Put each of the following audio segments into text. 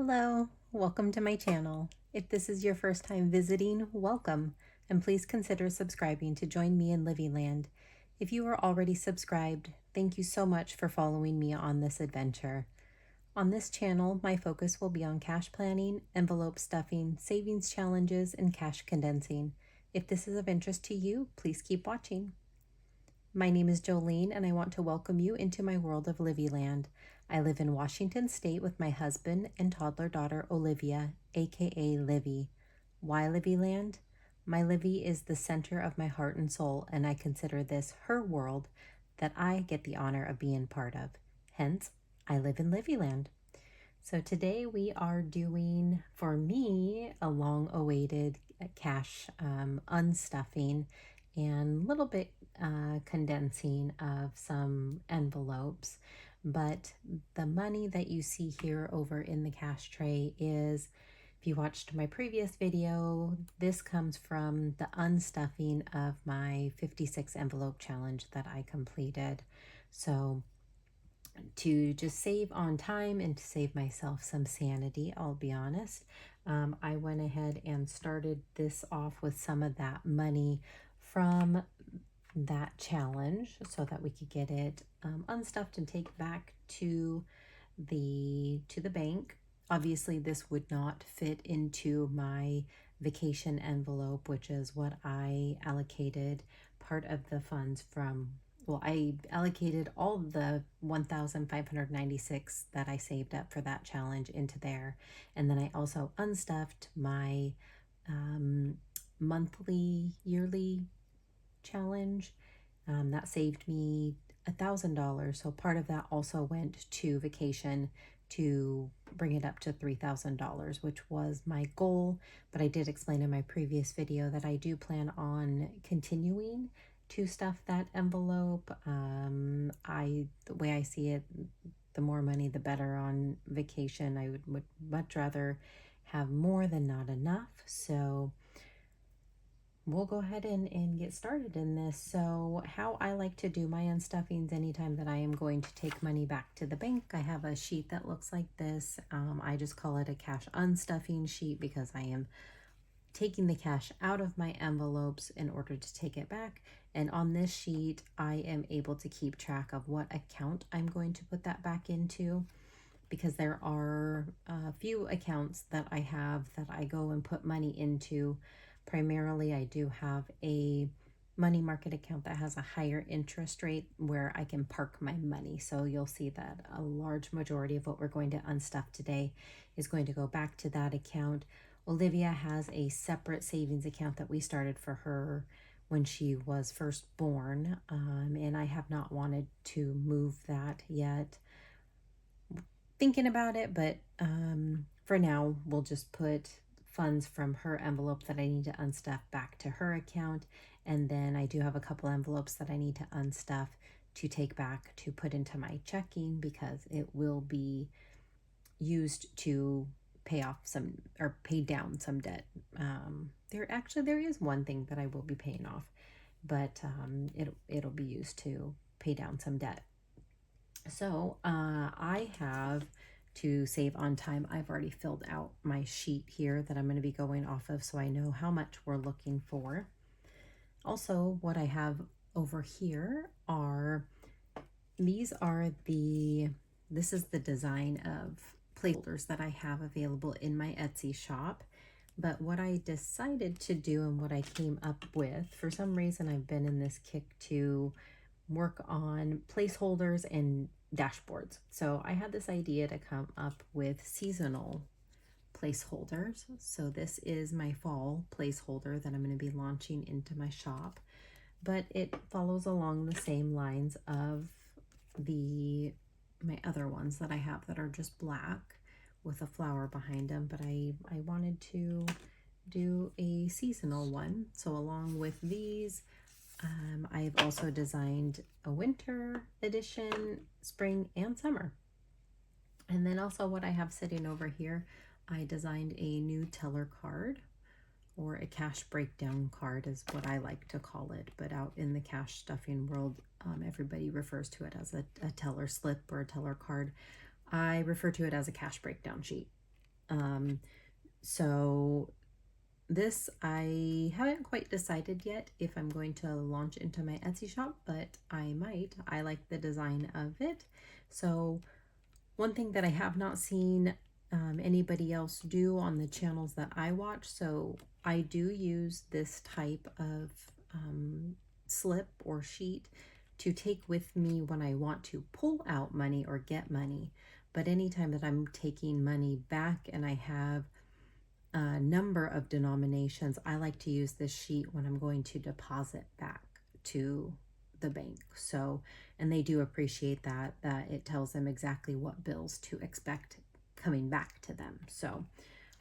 Hello, welcome to my channel. If this is your first time visiting, welcome, and please consider subscribing to join me in Livy Land. If you are already subscribed, thank you so much for following me on this adventure. On this channel, my focus will be on cash planning, envelope stuffing, savings challenges, and cash condensing. If this is of interest to you, please keep watching. My name is Jolene, and I want to welcome you into my world of Livy Land. I live in Washington State with my husband and toddler daughter Olivia, aka Livy. Why Livy Land? My Livy is the center of my heart and soul, and I consider this her world that I get the honor of being part of. Hence, I live in Livy Land. So today we are doing, for me, a long-awaited cash unstuffing and a little bit condensing of some envelopes. But the money that you see here over in the cash tray is, if you watched my previous video, this comes from the unstuffing of my 56 envelope challenge that I completed. So to just save on time and to save myself some sanity, I'll be honest, I went ahead and started this off with some of that money from that challenge so that we could get it unstuffed and take back to the bank. Obviously, this would not fit into my vacation envelope, which is what I allocated part of the funds from. Well, I allocated all of the 1,596 that I saved up for that challenge into there. And then I also unstuffed my monthly, yearly challenge. That saved me $1,000. So part of that also went to vacation to bring it up to $3,000, which was my goal. But I did explain in my previous video that I do plan on continuing to stuff that envelope. The way I see it, the more money, the better on vacation. I would much rather have more than not enough. So we'll go ahead and get started in this. So how I like to do my unstuffings anytime that I am going to take money back to the bank, I have a sheet that looks like this. I just call it a cash unstuffing sheet because I am taking the cash out of my envelopes in order to take it back. And on this sheet, I am able to keep track of what account I'm going to put that back into, because there are a few accounts that I have that I go and put money into. Primarily, I do have a money market account that has a higher interest rate where I can park my money. So you'll see that a large majority of what we're going to unstuff today is going to go back to that account. Olivia has a separate savings account that we started for her when she was first born, and I have not wanted to move that yet. Thinking about it, but for now, we'll just put funds from her envelope that I need to unstuff back to her account. And then I do have a couple envelopes that I need to unstuff to take back to put into my checking, because it will be used to pay off some, or pay down some debt. There is one thing that I will be paying off, but it'll be used to pay down some debt. So I have, to save on time, I've already filled out my sheet here that I'm going to be going off of, so I know how much we're looking for. Also, what I have over here are, this is the design of placeholders that I have available in my Etsy shop. But what I decided to do and what I came up with, for some reason I've been in this kick to work on placeholders and dashboards. So I had this idea to come up with seasonal placeholders. So this is my fall placeholder that I'm going to be launching into my shop, but it follows along the same lines of my other ones that I have that are just black with a flower behind them. But I wanted to do a seasonal one. So along with these, I've also designed a winter edition, spring and summer. And then also what I have sitting over here, I designed a new teller card, or a cash breakdown card is what I like to call it. But out in the cash stuffing world, everybody refers to it as a teller slip or a teller card. I refer to it as a cash breakdown sheet. So this, I haven't quite decided yet if I'm going to launch into my Etsy shop, but I might. I like the design of it. So one thing that I have not seen anybody else do on the channels that I watch, so I do use this type of slip or sheet to take with me when I want to pull out money or get money. But anytime that I'm taking money back and I have a number of denominations, I like to use this sheet when I'm going to deposit back to the bank. So, and they do appreciate that it tells them exactly what bills to expect coming back to them. So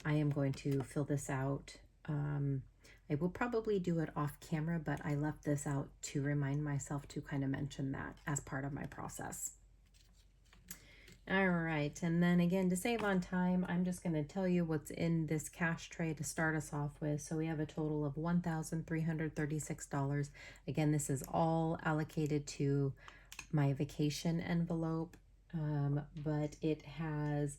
I am going to fill this out. I will probably do it off camera, but I left this out to remind myself to kind of mention that as part of my process. All right, and then again, to save on time, I'm just going to tell you what's in this cash tray to start us off with. So we have a total of $1,336. Again, this is all allocated to my vacation envelope, but it has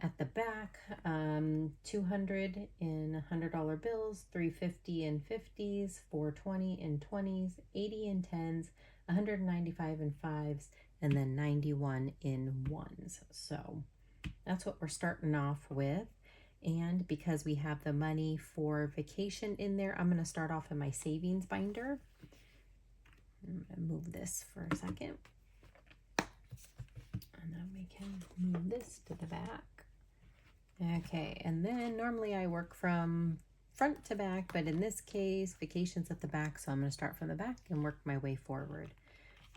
at the back 200 in $100 bills, 350 in 50s, 420 in 20s, 80 in 10s, 195 in 5s, and then 91 in 1s. So that's what we're starting off with. And because we have the money for vacation in there, I'm going to start off in my savings binder. I'm going to move this for a second. And then we can move this to the back. Okay, and then normally I work from front to back, but in this case, vacation's at the back, so I'm going to start from the back and work my way forward.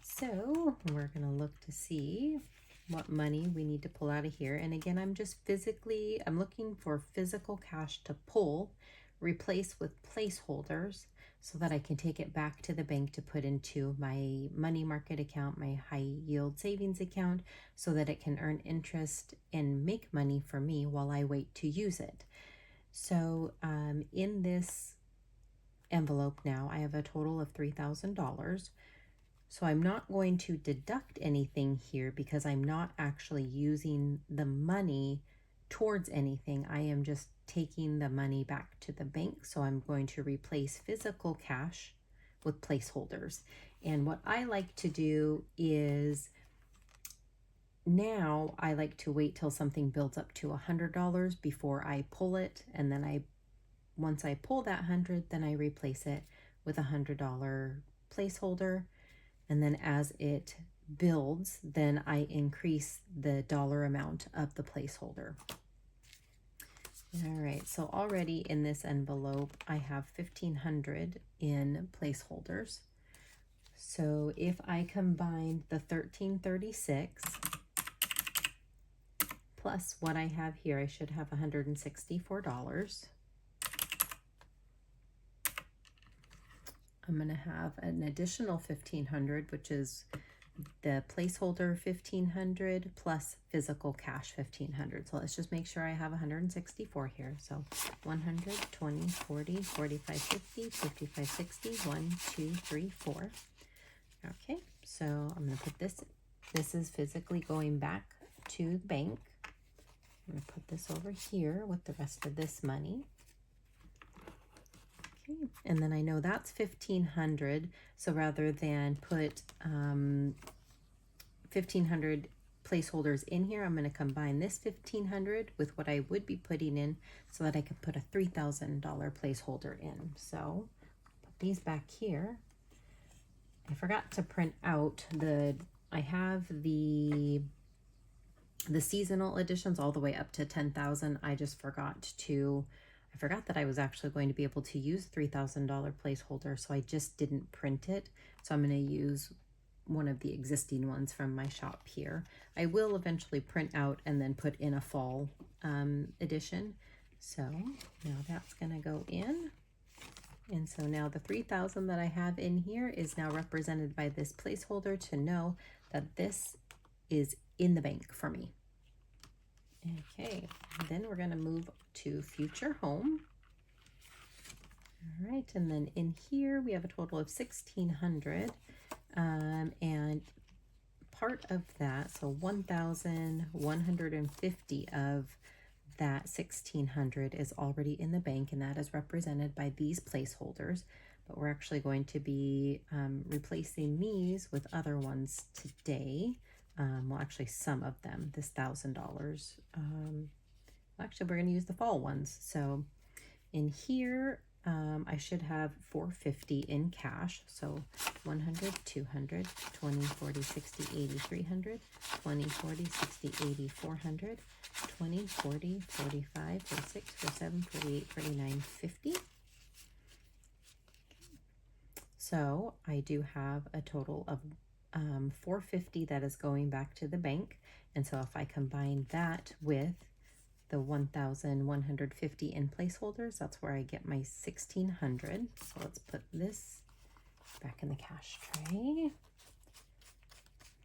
So we're going to look to see what money we need to pull out of here. And again, I'm looking for physical cash to pull, replace with placeholders so that I can take it back to the bank to put into my money market account, my high yield savings account, so that it can earn interest and make money for me while I wait to use it. So in this envelope now, I have a total of $3,000. So I'm not going to deduct anything here because I'm not actually using the money towards anything. I am just taking the money back to the bank. So I'm going to replace physical cash with placeholders. And what I like to do is now I like to wait till something builds up to $100 before I pull it. And then once I pull that 100, then I replace it with a $100 placeholder. And then as it builds, then I increase the dollar amount of the placeholder. All right, so already in this envelope, I have 1,500 in placeholders. So if I combine the 1,336 plus what I have here, I should have $164. I'm going to have an additional 1,500, which is the placeholder 1,500 plus physical cash 1,500. So let's just make sure I have 164 here. So 100, 20, 40, 45, 50, 55, 60, 1, 2, 3, 4. Okay, so I'm going to put this is physically going back to the bank. I'm going to put this over here with the rest of this money. Okay, and then I know that's 1,500, so rather than put 1,500 placeholders in here, I'm going to combine this 1,500 with what I would be putting in so that I could put a $3,000 placeholder in. So put these back here. I forgot to print out I have the seasonal editions all the way up to 10,000. I forgot that I was actually going to be able to use $3,000 placeholder, so I just didn't print it. So I'm going to use one of the existing ones from my shop here. I will eventually print out and then put in a fall edition. So now that's going to go in. And so now the 3,000 that I have in here is now represented by this placeholder to know that this is in the bank for me. Okay, then we're going to move to future home. All right, and then in here we have a total of 1,600, and part of that, so 1,150 of that 1,600 is already in the bank, and that is represented by these placeholders. But we're actually going to be replacing these with other ones today. Well, actually some of them, this $1,000. Actually, we're going to use the fall ones. So in here, I should have 450 in cash. So 100, 200, 20, 40, 60, 80, 300, 20, 40, 60, 80, 400, 20, 40, 45, 46, 47, 48, 49, 50. So I do have a total of 450 that is going back to the bank. And so if I combine that with the 1,150 in placeholders, that's where I get my 1,600. So let's put this back in the cash tray,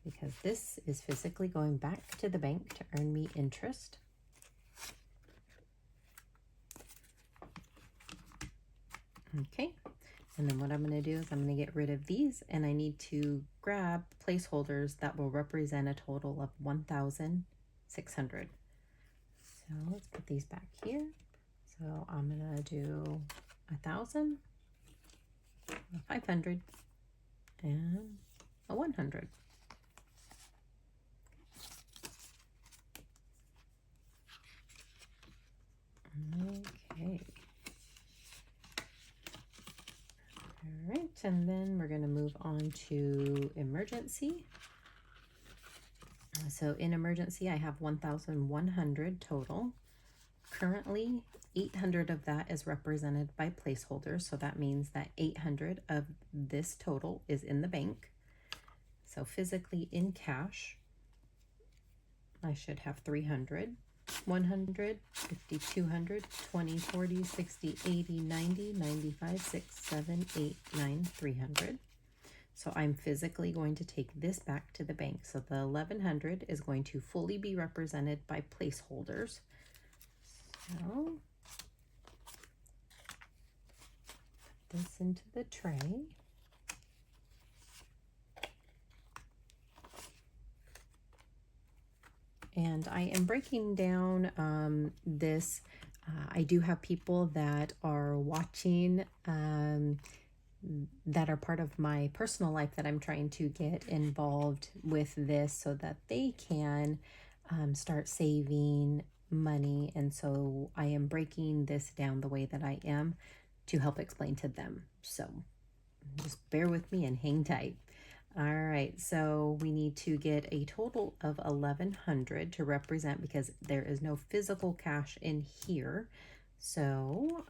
because this is physically going back to the bank to earn me interest. Okay, and then what I'm going to do is I'm going to get rid of these, and I need to grab placeholders that will represent a total of 1,600. So let's put these back here. So I'm going to do 1,000, a 500, and a 100. Okay. All right, and then we're going to move on to emergency. So in emergency, I have 1,100 total. Currently, 800 of that is represented by placeholders. So that means that 800 of this total is in the bank. So physically in cash, I should have 300, 100, 50, 200, 20, 40, 60, 80, 90, 95, 6, 7, 8, 9, 300. So I'm physically going to take this back to the bank. So the 1,100 is going to fully be represented by placeholders. So put this into the tray. And I am breaking down this. I do have people that are watching that are part of my personal life that I'm trying to get involved with this so that they can start saving money. And so I am breaking this down the way that I am to help explain to them. So just bear with me and hang tight. All right, so we need to get a total of 1,100 to represent, because there is no physical cash in here. So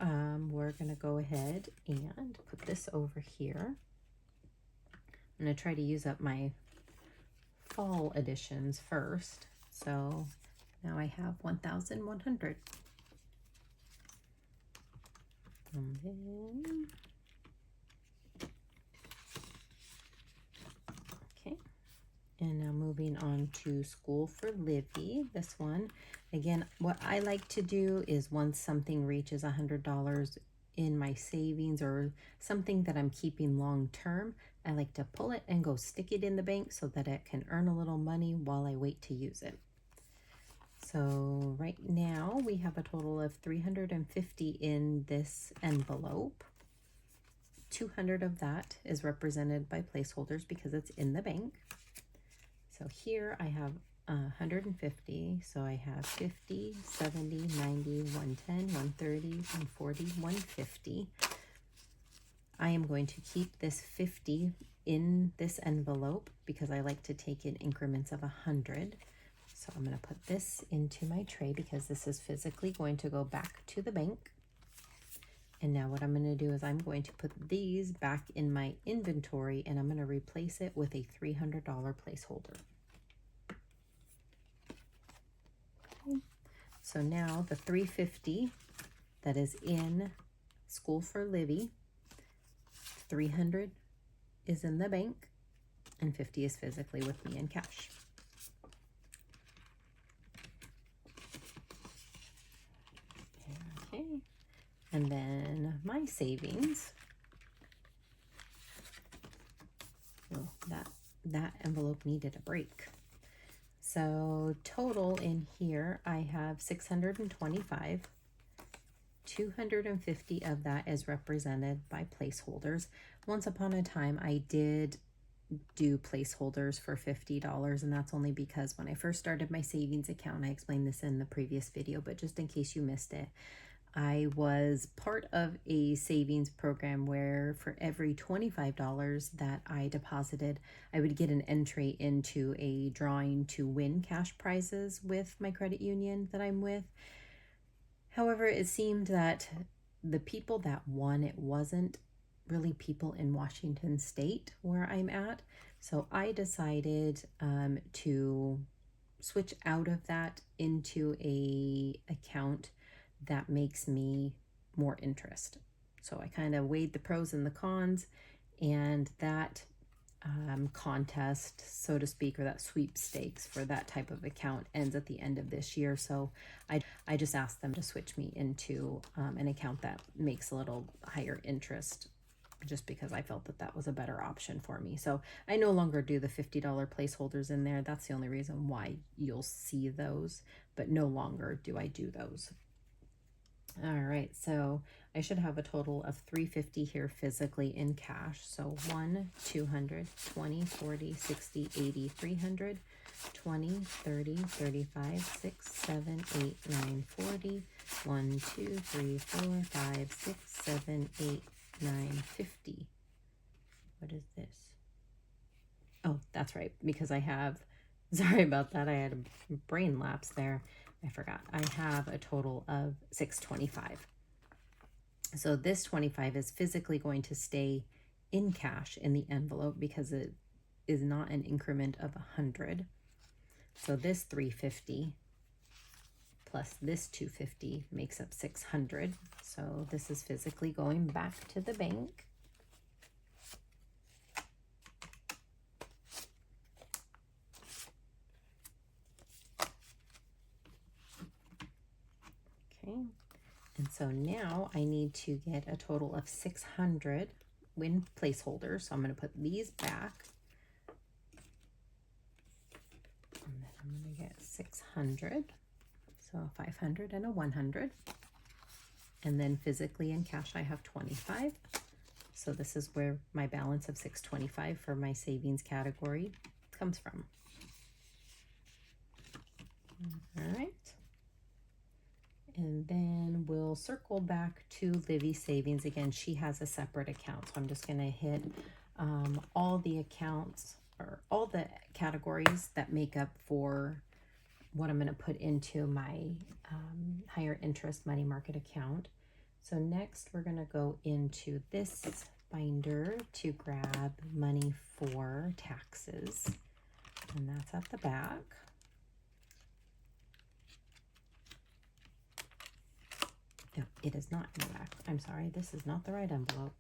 we're going to go ahead and put this over here. I'm going to try to use up my fall editions first. So now I have 1,100. And then, okay. And now moving on to School for Livy, this one. Again, what I like to do is once something reaches $100 in my savings or something that I'm keeping long term, I like to pull it and go stick it in the bank so that it can earn a little money while I wait to use it. So right now we have a total of 350 in this envelope. 200 of that is represented by placeholders because it's in the bank. So here I have 150, so I have 50, 70, 90, 110, 130, 140, 150. I am going to keep this 50 in this envelope because I like to take in increments of 100. So I'm going to put this into my tray because this is physically going to go back to the bank. And now what I'm going to do is I'm going to put these back in my inventory, and I'm going to replace it with a $300 placeholder. Okay. So now the 350 that is in School for Livy, 300 is in the bank, and 50 is physically with me in cash. Okay. And then my savings, oh, that envelope needed a break. So total in here, I have 625. 250 of that is represented by placeholders. Once upon a time, I did do placeholders for $50, and that's only because when I first started my savings account, I explained this in the previous video, but just in case you missed it, I was part of a savings program where for every $25 that I deposited, I would get an entry into a drawing to win cash prizes with my credit union that I'm with. However, it seemed that the people that won, it wasn't really people in Washington State where I'm at. So I decided to switch out of that into a account that makes me more interest. So I kind of weighed the pros and the cons, and that contest, so to speak, or that sweepstakes for that type of account ends at the end of this year. So I just asked them to switch me into an account that makes a little higher interest, just because I felt that that was a better option for me. So I no longer do the $50 placeholders in there. That's the only reason why you'll see those, but no longer do I do those. All right, so I should have a total of 350 here physically in cash. So 1, 200, 20, 40, 60, 80, 300, 20, 30, 35, 6, 7, 8, 9, 40, 1, 2, 3, 4, 5, 6, 7, 8, 9, 50. What is this? Oh, that's right, because I have, sorry about that, I had a brain lapse there. I forgot. I have a total of 625. So this 25 is physically going to stay in cash in the envelope because it is not an increment of 100. So this 350 plus this 250 makes up 600. So this is physically going back to the bank. Okay. And so now I need to get a total of 600 win placeholders. So I'm going to put these back. And then I'm going to get 600. So a 500 and a 100. And then physically in cash, I have 25. So this is where my balance of 625 for my savings category comes from. All right. And then we'll circle back to Livy Savings. Again, she has a separate account. So I'm just going to hit all the accounts or all the categories that make up for what I'm going to put into my higher interest money market account. So next we're going to go into this binder to grab money for taxes. And that's at the back. No, it is not in the back. I'm sorry, this is not the right envelope.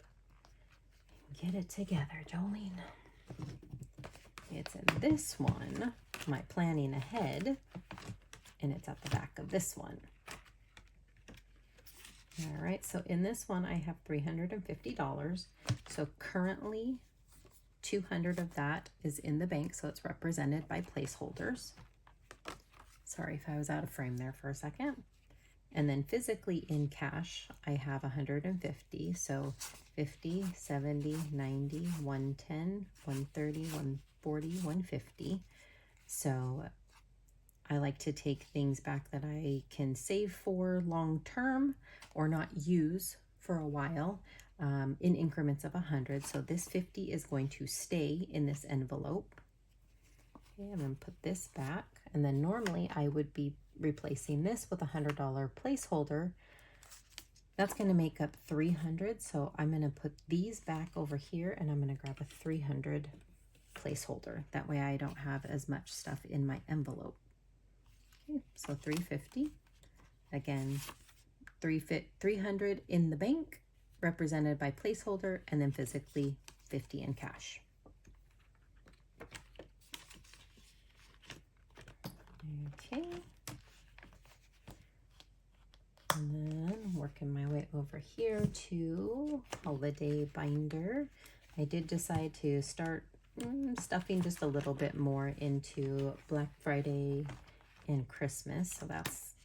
Get it together, Jolene. It's in this one, my planning ahead, and it's at the back of this one. All right, so in this one, I have $350. So currently, 200 of that is in the bank, so it's represented by placeholders. Sorry if I was out of frame there for a second. And then physically in cash, I have 150. So 50, 70, 90, 110, 130, 140, 150. So I like to take things back that I can save for long term or not use for a while in increments of 100. So this 50 is going to stay in this envelope. Okay, I'm going to put this back. And then normally I would be replacing this with a $100 placeholder. That's going to make up 300. So I'm going to put these back over here and I'm going to grab a 300 placeholder. That way I don't have as much stuff in my envelope. Okay, so 350. Again, 300 in the bank, represented by placeholder, and then physically 50 in cash. Okay. And then working my way over here to holiday binder. I did decide to start stuffing just a little bit more into Black Friday and Christmas. So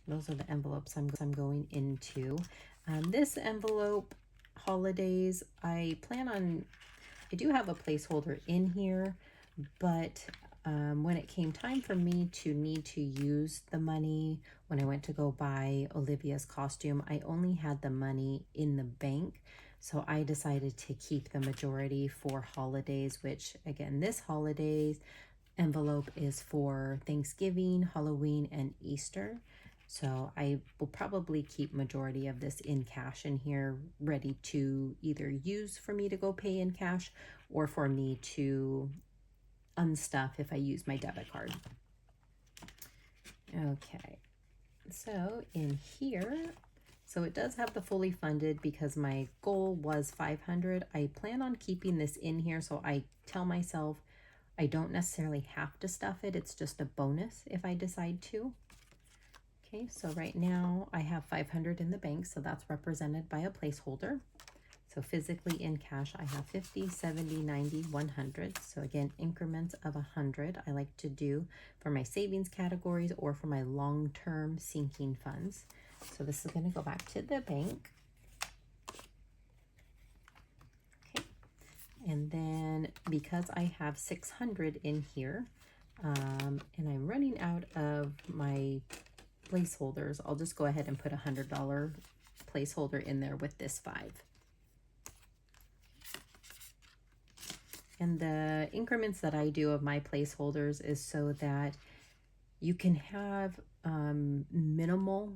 those are the envelopes I'm going into. This envelope, holidays, I do have a placeholder in here, but when it came time for me to need to use the money, when I went to go buy Olivia's costume, I only had the money in the bank. So I decided to keep the majority for holidays, which again, this holidays envelope is for Thanksgiving, Halloween, and Easter. So I will probably keep majority of this in cash in here, ready to either use for me to go pay in cash or for me to unstuff if I use my debit card. Okay, so in here, so it does have the fully funded because my goal was 500. I plan on keeping this in here, so I tell myself I don't necessarily have to stuff it. It's just a bonus if I decide to. Okay, so right now I have 500 in the bank, so that's represented by a placeholder. So physically in cash, I have 50, 70, 90, 100. So again, increments of 100 I like to do for my savings categories or for my long-term sinking funds. So this is going to go back to the bank. Okay, and then because I have 600 in here, and I'm running out of my placeholders, I'll just go ahead and put a $100 placeholder in there with this 5. And the increments that I do of my placeholders is so that you can have minimal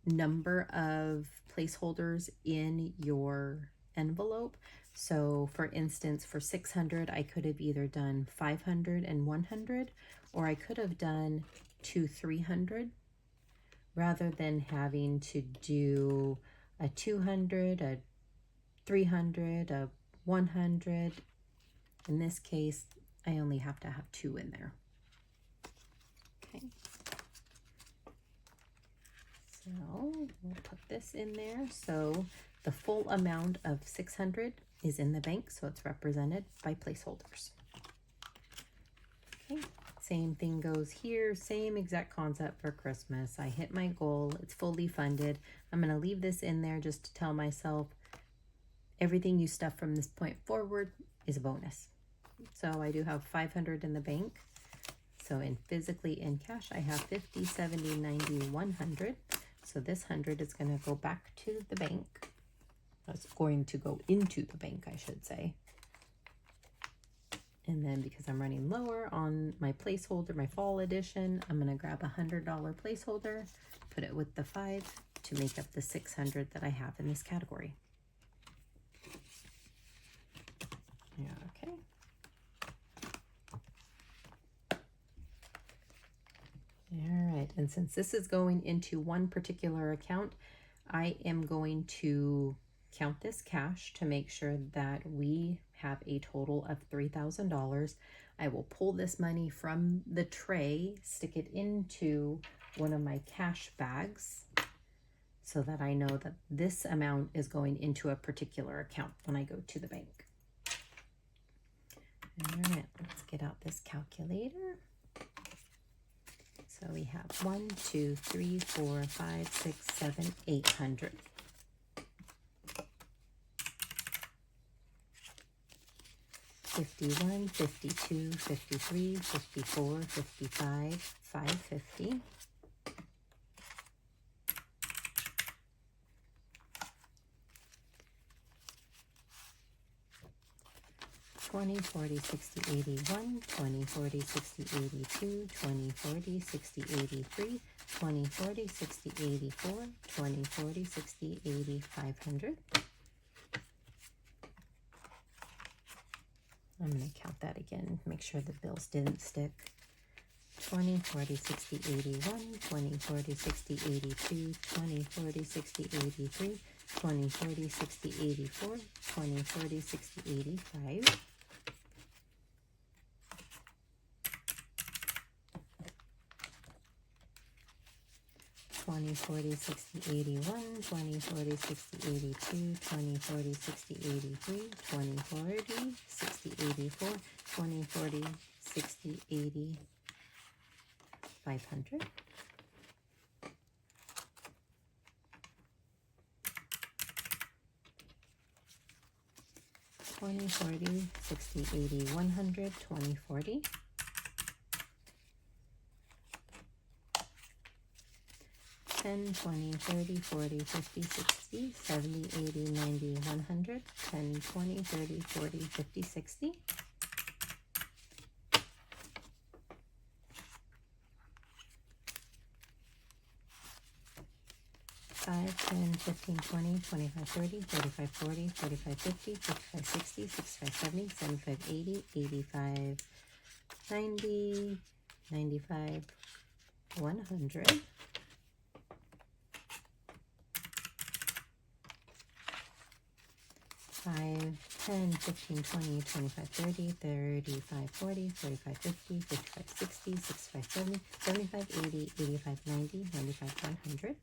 number of placeholders in your envelope. So for instance, for 600, I could have either done 500 and 100, or I could have done 2 300, rather than having to do a 200, a 300, a 100. In this case, I only have to have 2 in there. Okay. So we'll put this in there. So the full amount of 600 is in the bank, so it's represented by placeholders. Okay. Same thing goes here, same exact concept for Christmas. I hit my goal, it's fully funded. I'm going to leave this in there just to tell myself everything you stuff from this point forward is a bonus. So I do have 500 in the bank. So physically in cash, I have 50, 70, 90, 100. So this 100 is going to go back to the bank. It's going to go into the bank, I should say. And then because I'm running lower on my placeholder, my fall edition, I'm going to grab a $100 placeholder, put it with the 5 to make up the 600 that I have in this category. Yeah, okay. All right, and since this is going into one particular account, I am going to count this cash to make sure that we have a total of $3,000. I will pull this money from the tray, stick it into one of my cash bags so that I know that this amount is going into a particular account when I go to the bank. All right, let's get out this calculator. So we have 1, 2, 3, 4, 5, 6, 7, 800. $51, $52, $53, $54, $55, $550. $20, $40, $60, $81, $20, $40, $60, $82, $20, $40, $60, $83, $20, $40, $60, $84, $20, $40, $60, $80, $500. I'm going to count that again, make sure the bills didn't stick. 20, 40, 60, 81, 20, 40, 60, 82, 20, 40, 60, 83, 20, 40, 60, 84, 20, 40, 60, 85. 20, 40, 60, 81, 20, 40, 60, 82, 20, 40, 60, 83, 20, 40, 60, 84, 20, 40, 60, 80, 500. 20, 40, 60, 80, 100, 20, 40. 10, 20, 30, 40, 50, 60, 70, 80, 90, 100, 10, 20, 30, 40, 50, 60. 5, 10, 15, 20, 25, 30, 35, 40, 45, 50, 55, 60, 65, 70, 75, 80, 85, 90, 95, 100. 5, 10, 15, 20, 25, 30, 35, 40, 45, 50, 55, 60, 65, 70, 75, 80, 85, 90, 95, 100.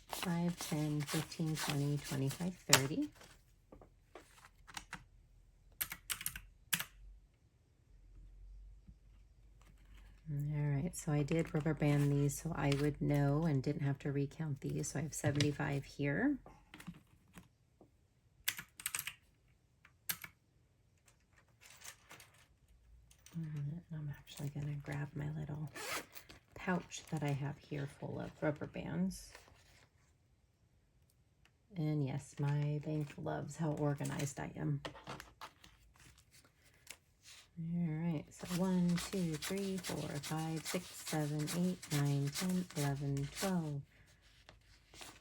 5, 10, 15, 20, 25, 30. All right, so I did rubber band these so I would know and didn't have to recount these. So I have 75 here. And I'm actually going to grab my little pouch that I have here full of rubber bands. And yes, my bank loves how organized I am. All right, so 1, 2, 3, 4, 5, 6, 7, 8, 9, 10, 11, 12,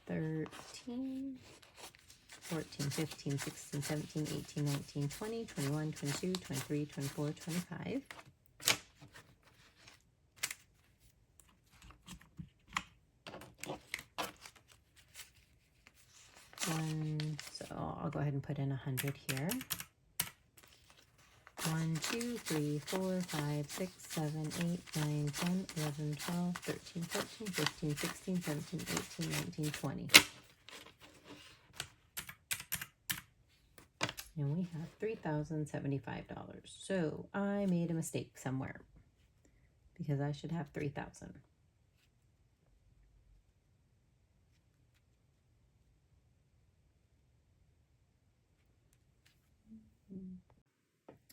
13, 14, 15, 16, 17, 18, 19, 20, 21, 22, 23, 24, 25. So I'll go ahead and put in 100 here. 1, 2, 3, 4, 5, 6, 7, 8, 9, 10, 11, 12, 13, 14, 15, 16, 17, 18, 19, 20. And we have $3,075. So I made a mistake somewhere because I should have 3,000.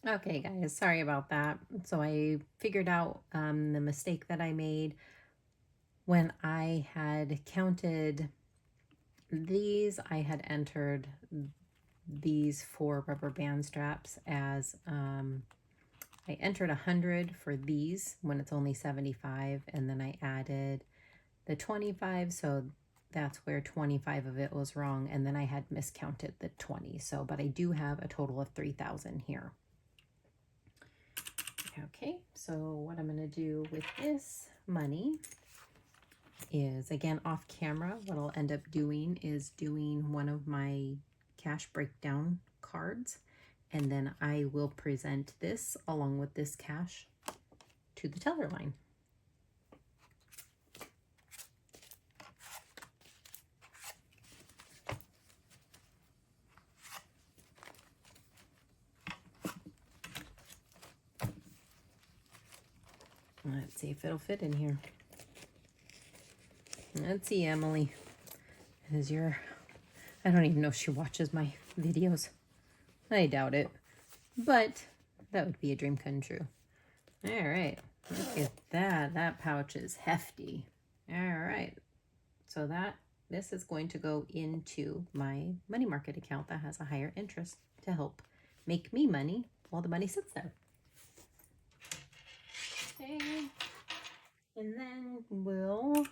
Okay, guys, sorry about that. So I figured out the mistake that I made when I had counted these. I had entered these 4 rubber band straps as I entered 100 for these when it's only 75, and then I added the 25, so that's where 25 of it was wrong, and then I had miscounted the 20. So, but I do have a total of 3,000 here. Okay, so what I'm going to do with this money is, again, off camera, what I'll end up doing is doing one of my cash breakdown cards, and then I will present this along with this cash to the teller line. Let's see if it'll fit in here. Let's see, Emily. I don't even know if she watches my videos. I doubt it. But that would be a dream come true. All right. Look at that. That pouch is hefty. All right. So this is going to go into my money market account that has a higher interest to help make me money while the money sits there. Okay. And then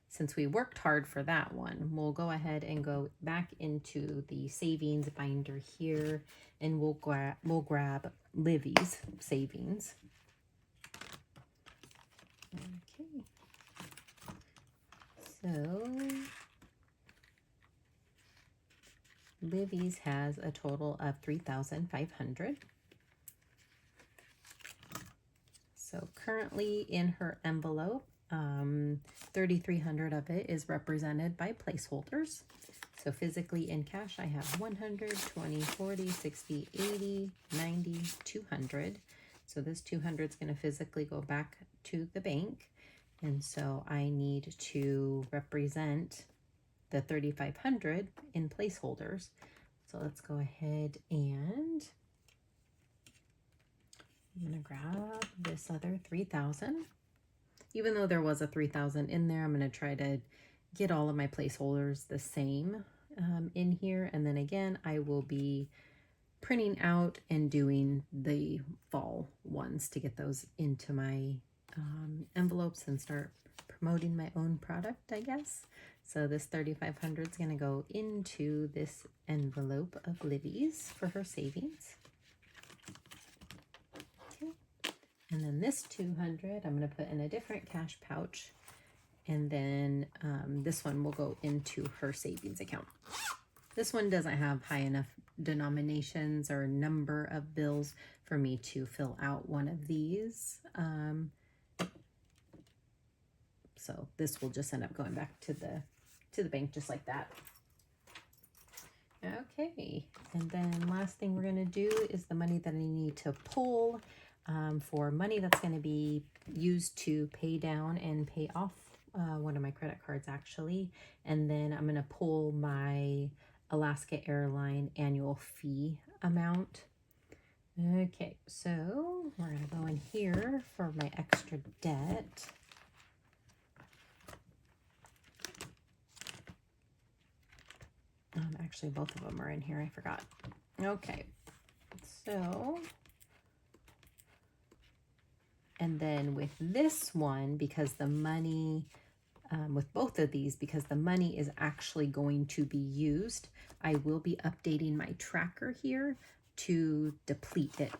since we worked hard for that one, we'll go ahead and go back into the savings binder here, and we'll grab Livy's savings. Okay. So Livy's has a total of $3,500. currently in her envelope, 3,300 of it is represented by placeholders. So physically in cash, I have 100, 20, 40, 60, 80, 90, 200. So this 200 is going to physically go back to the bank. And so I need to represent the 3,500 in placeholders. So let's go ahead and I'm going to grab this other 3,000. Even though there was a 3,000 in there, I'm going to try to get all of my placeholders the same in here. And then again, I will be printing out and doing the fall ones to get those into my envelopes and start promoting my own product, I guess. So this 3,500 is going to go into this envelope of Livy's for her savings. Okay. And then this 200, I'm going to put in a different cash pouch. And then this one will go into her savings account. This one doesn't have high enough denominations or number of bills for me to fill out one of these. So this will just end up going back to the bank just like that. Okay, and then last thing we're going to do is the money that I need to pull for money that's going to be used to pay down and pay off one of my credit cards actually. And then I'm going to pull my Alaska Airline annual fee amount. Okay, so we're going to go in here for my extra debt. Actually, both of them are in here. I forgot. Okay, so, and then with this one, because the money, with both of these, because the money is actually going to be used, I will be updating my tracker here to deplete it.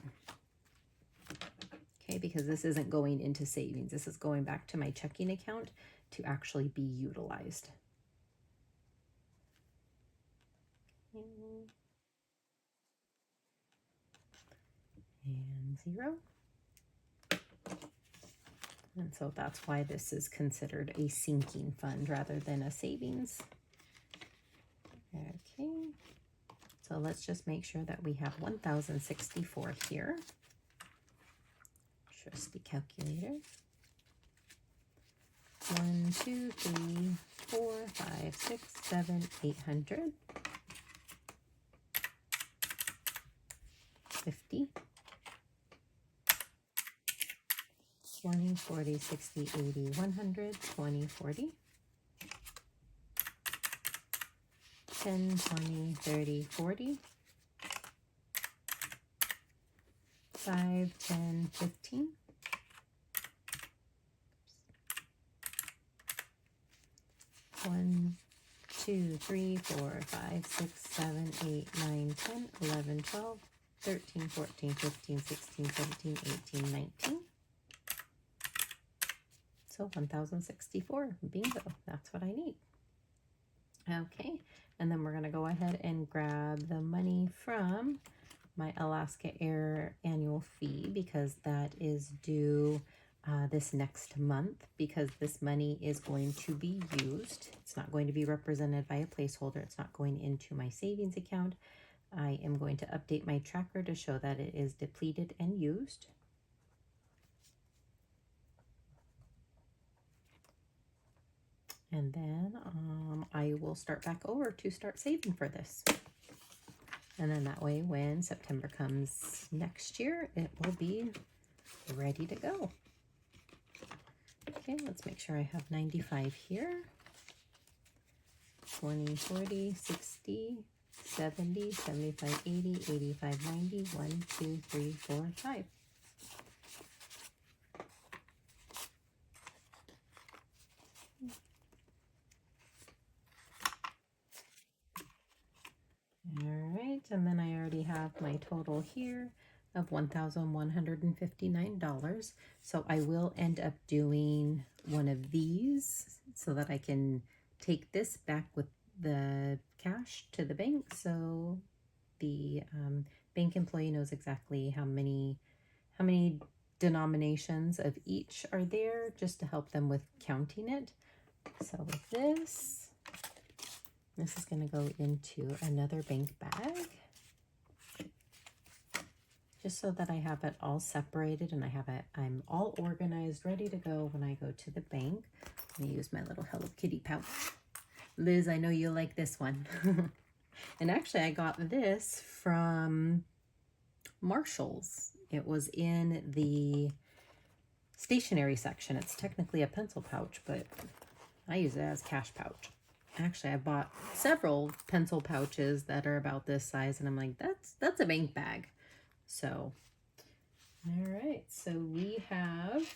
Okay, because this isn't going into savings. This is going back to my checking account to actually be utilized. And 0. And so that's why this is considered a sinking fund rather than a savings. Okay, so let's just make sure that we have 1,064 here. Trusty calculator. 1, 2, 3, 4, 5, 6, 7, 800. 50. 20, 40, 60, 80, 100, 20, 40. 10, 20, 30, 40. 5, 10, 15. 1, 2, 3, 4, 5, 6, 7, 8, 9, 10, 11, 12, 13, 14, 15, 16, 17, 18, 19. So 1,064. Bingo. That's what I need. Okay. And then we're going to go ahead and grab the money from my Alaska Air annual fee because that is due this next month, because this money is going to be used. It's not going to be represented by a placeholder. It's not going into my savings account. I am going to update my tracker to show that it is depleted and used. And then I will start back over to start saving for this. And then that way, when September comes next year, it will be ready to go. Okay, let's make sure I have 95 here. 20, 40, 60, 70, 75, 80, 85, 90, 1, 2, 3, 4, 5. All right, and then I already have my total here of $1,159. So I will end up doing one of these so that I can take this back with the cash to the bank. So the bank employee knows exactly how many denominations of each are there just to help them with counting it. So with this is going to go into another bank bag, just so that I have it all separated and I'm all organized, ready to go when I go to the bank. I'm going to use my little Hello Kitty pouch. Liz, I know you like this one. And actually I got this from Marshall's. It was in the stationery section. It's technically a pencil pouch, but I use it as cash pouch. Actually, I bought several pencil pouches that are about this size, and I'm like, that's a bank bag. So, all right. So we have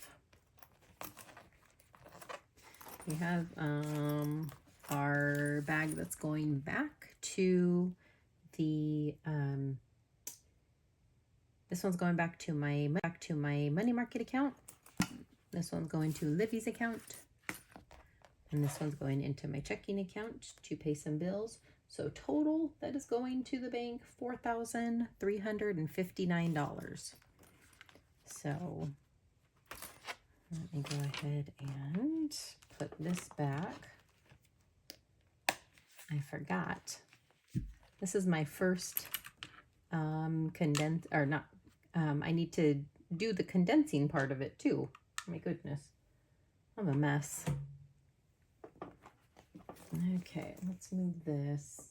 our bag that's going back to the this one's going back to my money market account. This one's going to Livy's account. And this one's going into my checking account to pay some bills. So total that is going to the bank, $4,359. So let me go ahead and put this back. I forgot. This is my first I need to do the condensing part of it too. My goodness, I'm a mess. Okay, let's move this.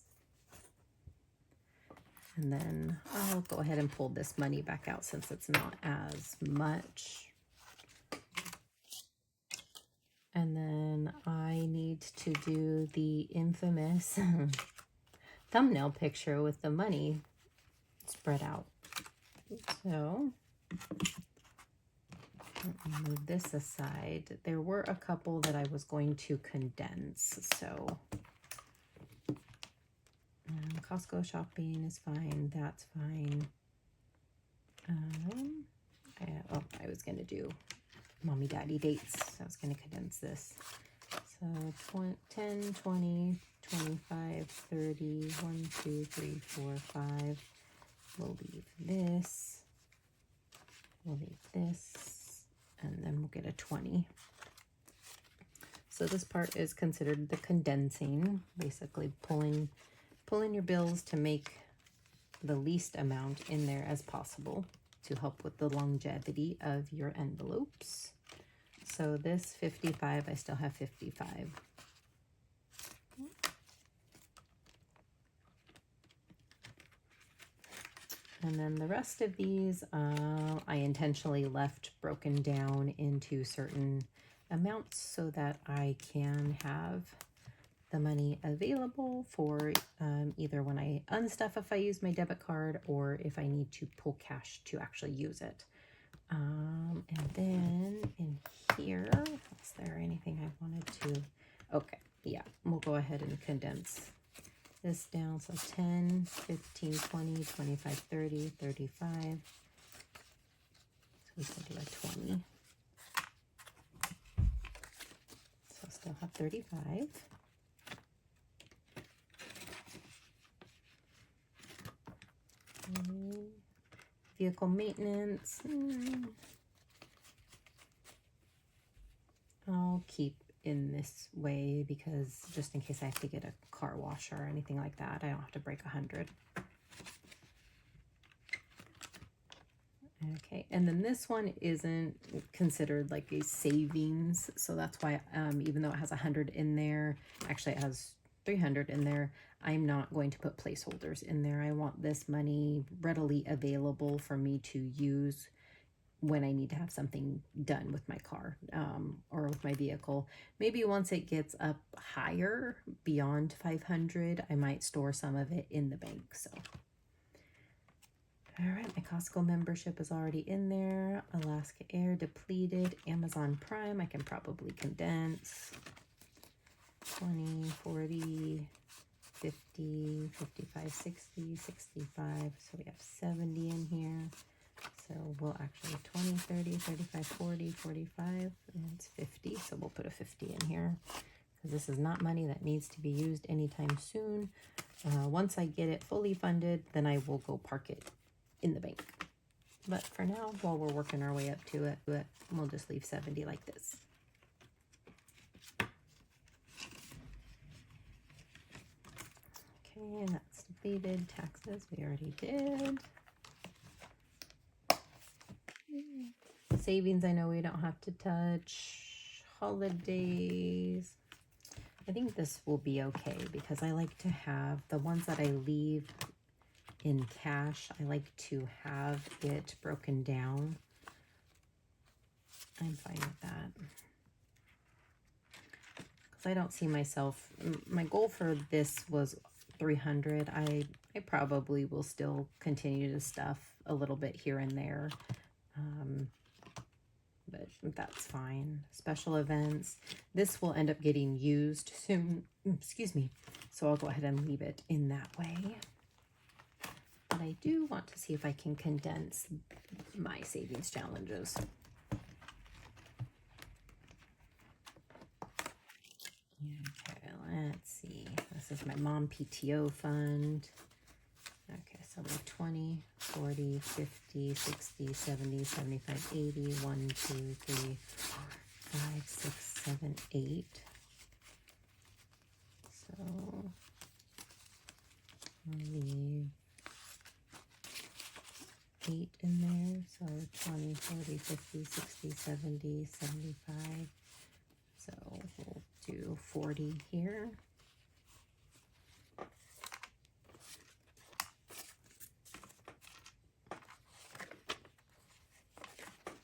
And then I'll go ahead and pull this money back out since it's not as much. And then I need to do the infamous thumbnail picture with the money spread out. So let me move this aside. There were a couple that I was going to condense, so Costco shopping is fine. That's fine. I was going to do mommy daddy dates. So I was going to condense this. So 10, 20, 25, 30, 1, 2, 3, 4, 5. We'll leave this. We'll leave this. And then we'll get a 20. So this part is considered the condensing, basically pulling your bills to make the least amount in there as possible to help with the longevity of your envelopes. So this 55, I still have 55. And then the rest of these, I intentionally left broken down into certain amounts so that I can have the money available for either when I unstuff if I use my debit card or if I need to pull cash to actually use it. And then in here, is there anything I wanted to? Okay, yeah, we'll go ahead and condense this down. So 10, 15, 20, 25, 30, 35. So we can do a 20. So still have 35. Vehicle maintenance. I'll keep in this way because just in case I have to get a car wash or anything like that, I don't have to break 100. Okay, and then this one isn't considered like a savings, so that's why even though it has 100 in there, actually it has 300 in there, I'm not going to put placeholders in there. I want this money readily available for me to use when I need to have something done with my car or with my vehicle. Maybe once it gets up higher beyond 500, I might store some of it in the bank. So, all right, my Costco membership is already in there. Alaska Air depleted. Amazon Prime, I can probably condense. 20, 40, 50, 55, 60, 65. So we have 70 in here. So we'll actually 20, 30, 35, 40, 45, and it's 50. So we'll put a 50 in here because this is not money that needs to be used anytime soon. Once I get it fully funded, then I will go park it in the bank. But for now, while we're working our way up to it, we'll just leave 70 like this. Okay, and that's depleted. Taxes, we already did. Savings, I know we don't have to touch. Holidays. I think this will be okay because I like to have the ones that I leave in cash. I like to have it broken down. I'm fine with that. Because I don't see myself, my goal for this was 300. I probably will still continue to stuff a little bit here and there. But that's fine. Special events. This will end up getting used soon. Excuse me. So I'll go ahead and leave it in that way. But I do want to see if I can condense my savings challenges. Okay, let's see. This is my mom PTO fund. Okay, so we're 20, 40, 50, 60, 70, 75, 80, 1, 2, 3, 4, 5, 6, 7, 8. So I'll leave 8 in there. So 20, 40, 50, 60, 70, 75. So we'll do 40 here.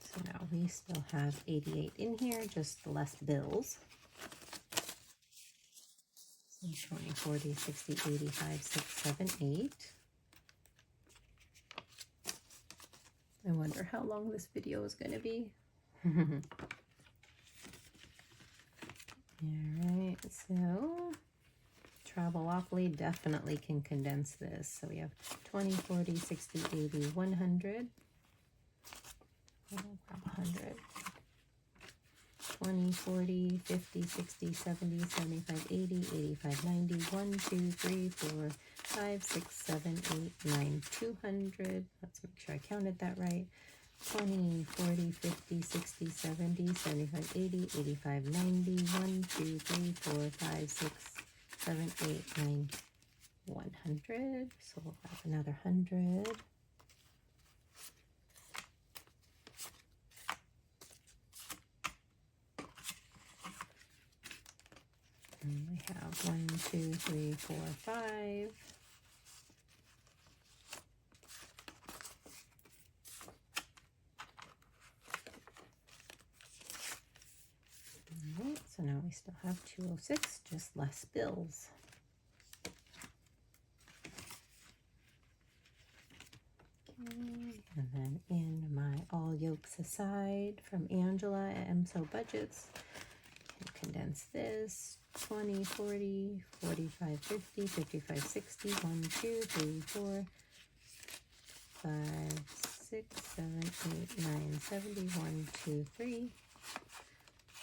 So now we still have 88 in here, just less bills. So 20, 40, 60, 85, 6, 7, 8. I wonder how long this video is going to be. Alright, so Travelopoly definitely can condense this. So we have 20, 40, 60, 80, 100. I'll grab 100. 20, 40, 50, 60, 70, 75, 80, 85, 90, 1, 2, 3, 4, 5, 6, 7, 8, 9, 200. Let's make sure I counted that right. 20, 40, 50, 60, 70, 75, 80, 85, 90, 1, 2, 3, 4, 5, 6, 7, 8, 9, 100. So we'll have another 100. And we have 1, 2, 3, 4, 5. Alright, so now we still have 206, just less bills. Okay, and then in my all yolks aside from Angela at MSO Budgets, can condense this. 20, 40, 45, 50, 55, 60, 1, 2, 3, 4, 5, 6, 7, 8, 9, 70, 1, 2, 3.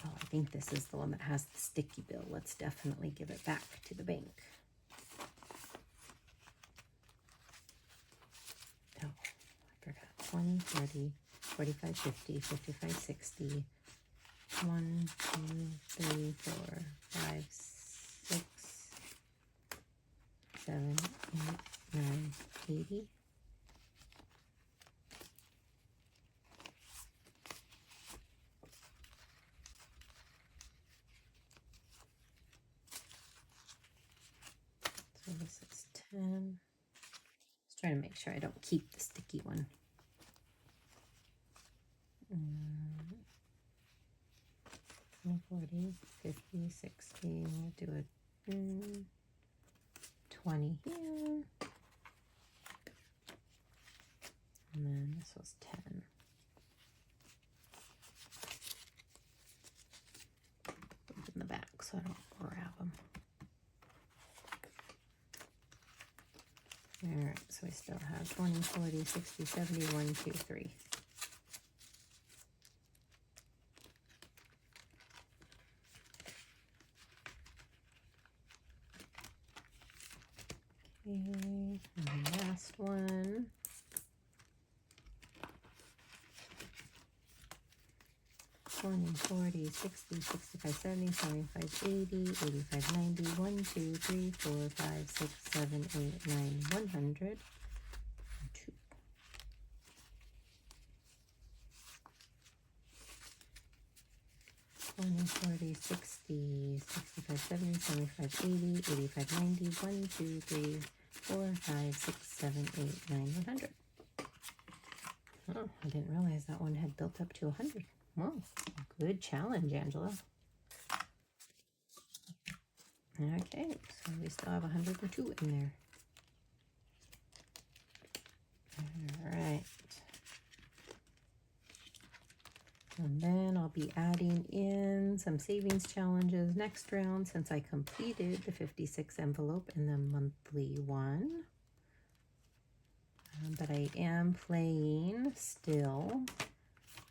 Oh, I think this is the one that has the sticky bill. Let's definitely give it back to the bank. Oh, I forgot. 20, 30, 45, 50, 55, 60. 1, 2, 3, 4, 5, 6, 7, 8, 9, 80. So this is 10. Just trying to make sure I don't keep the sticky one. 40, 50, 60, we'll do a 20 here. And then this was 10. Put them in the back so I don't grab them. All right, so we still have 20, 40, 60, 70, 1, 2, 3. Okay, and the last one. 20, 40, 60, 65, 70, 75, 80, 85, 90, 1, 2, 3, 4, 5, 6, 7, 8, 9, 100. 2. 20, 40, 60, 65, 70, 75, 80, 85, 90, 1, 2, 3, 4, 5, 6, 7, 8, 9, 100. Oh, I didn't realize that one had built up to 100. Whoa, good challenge, Angela. Okay, so we still have 102 in there. All right. And then I'll be adding in some savings challenges next round since I completed the 56 envelope in the monthly one. But I am playing still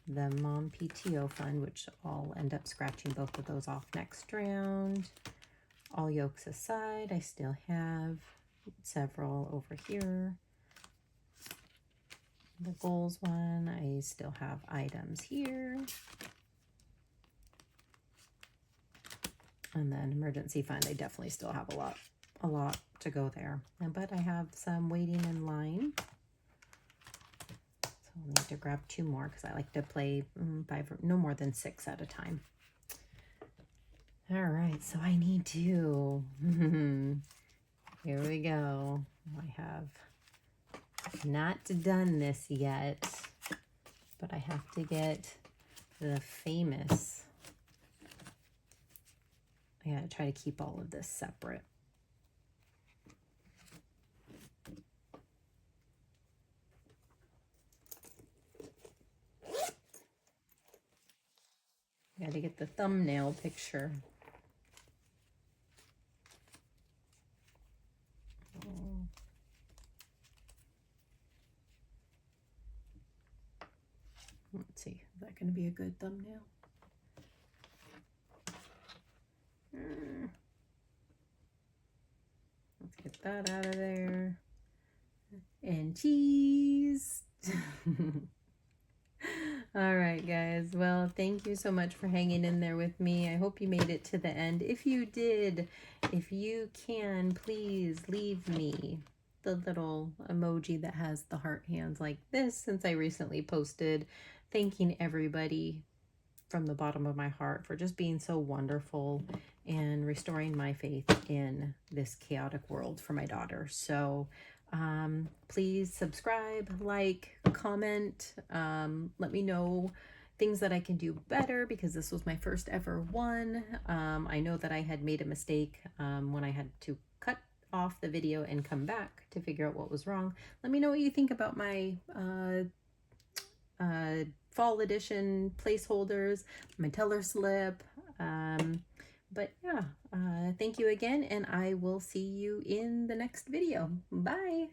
the Mom PTO Fund, which I'll end up scratching both of those off next round. All yolks aside, I still have several over here. The goals one, I still have items here. And then emergency fund, I definitely still have a lot to go there. But I have some waiting in line. So I'll need to grab 2 more because I like to play 5, no more than 6 at a time. All right, so I need to, here we go. I have not done this yet, but I have to get the famous. I gotta try to keep all of this separate. I gotta get the thumbnail picture. Let's see, is that going to be a good thumbnail? Let's get that out of there. And cheese. All right, guys. Well, thank you so much for hanging in there with me. I hope you made it to the end. If you did, if you can, please leave me the little emoji that has the heart hands like this, since I recently posted thanking everybody from the bottom of my heart for just being so wonderful and restoring my faith in this chaotic world for my daughter. So please subscribe, like, comment, let me know things that I can do better, because this was my first ever one. I know that I had made a mistake when I had to cut off the video and come back to figure out what was wrong. Let me know what you think about my fall edition placeholders, my teller slip. But yeah, thank you again, and I will see you in the next video. Bye.